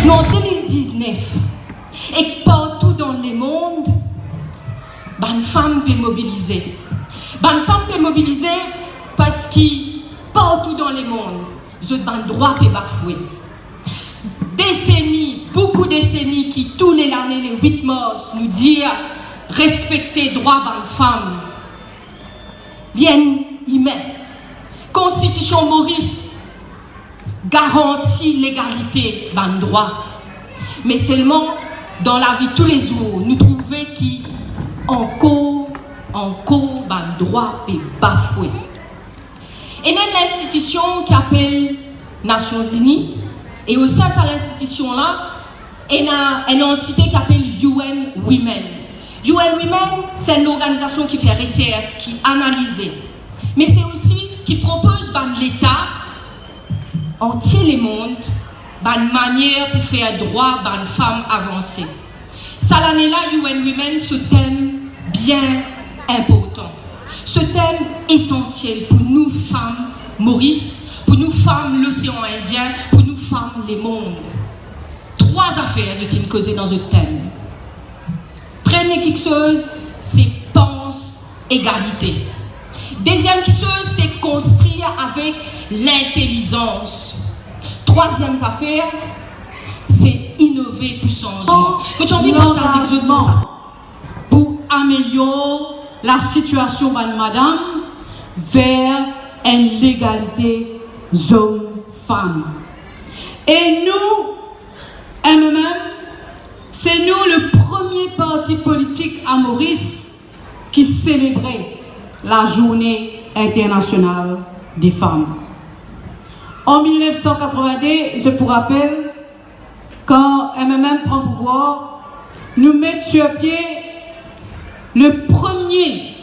Nous en 2019, et partout dans le monde, une femme peut mobiliser. Une femme peut mobiliser parce que partout dans le monde, ils ont un droit peut bafouer. Décennies, beaucoup de décennies qui tous les années, les 8 mars, nous disent respecter les droits d'une femme. Bien, il met. Constitution Maurice garantit l'égalité d'un droit. Mais seulement dans la vie de tous les jours, nous trouvons qu'encore, un droit est bafoué. Et il y a l'institution qui appelle Nations Unies, et au sein de l'institution-là, il y a une entité qui appelle UN Women. UN Women, c'est une organisation qui fait recherche, qui analyse, mais c'est aussi qui propose l'État entier le monde une manière pour faire droit à une femme avancée. Ça l'année-là, UN Women, ce thème bien important. Ce thème essentiel pour nous femmes Maurice, pour nous femmes l'océan Indien, pour nous femmes les mondes. 3 affaires je t'ai causé dans ce thème. Première chose, c'est pense égalité. Deuxième chose, c'est construire avec l'intelligence. Troisième affaire, c'est innover pour changement. Pour améliorer la situation de madame vers une l'égalité homme-femme. Et nous, MMM, c'est nous le premier parti politique à Maurice qui célébrait la journée internationale des femmes. En 1982, je vous rappelle, quand MMM prend pouvoir, nous mettons sur pied le premier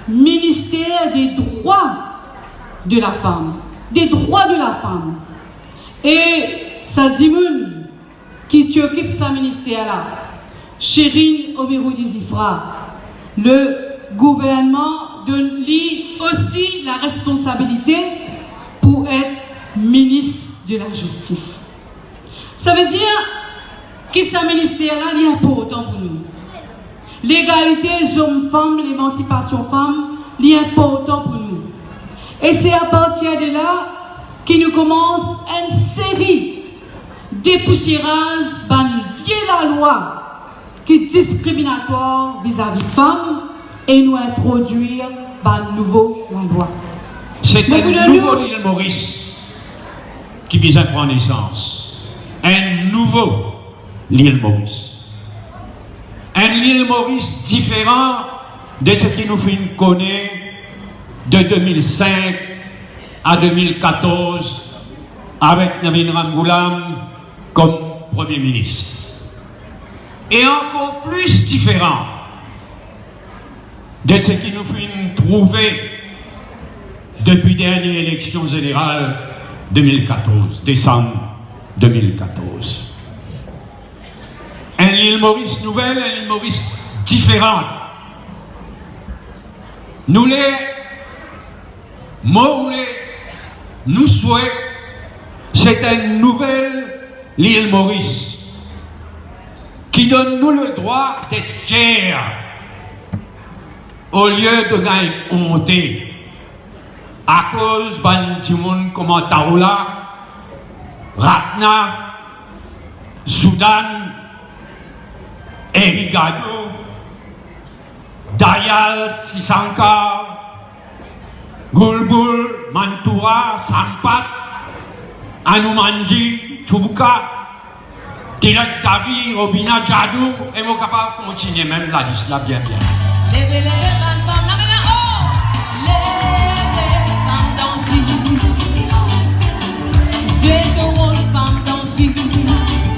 ministère des droits de la femme. Des droits de la femme. Et ça dit qui occupe ce ministère-là, Chérine Oberou-Dizifra, le gouvernement donne lui aussi la responsabilité pour être ministre de la justice. Ça veut dire que ce ministère-là est important pour nous. L'égalité hommes-femmes, l'émancipation femmes, est important pour nous. Et c'est à partir de là que nous commençons une série dépoussiérages via la loi qui est discriminatoire vis-à-vis des femmes et nous introduire nouveau la loi. C'est un nouveau l'île Maurice qui vient prendre naissance. Un nouveau l'île Maurice. Un l'île Maurice différent de ce qui nous fait connaître de 2005 à 2014 avec Navin Ramgoulam comme Premier ministre. Et encore plus différent de ce qui nous fait trouver depuis dernière élection générale 2014, décembre 2014. Un île Maurice nouvelle, un île Maurice différente. Nous les mots, nous souhaitons, c'est une nouvelle l'île Maurice qui donne nous le droit d'être fiers au lieu de gagner honte à cause du monde comme Taoula, Ratna, Soudan, Erigado, Dayal, Sisanka, Gulbul, Mantoura, Sampat, Anumanji, Chubuka, Tilak Davi, Robina Djadou, et mon capable de continuer même la liste là bien. Levez les femmes, la main là-haut. Levez les femmes dans une. Je suis de une femme dans une.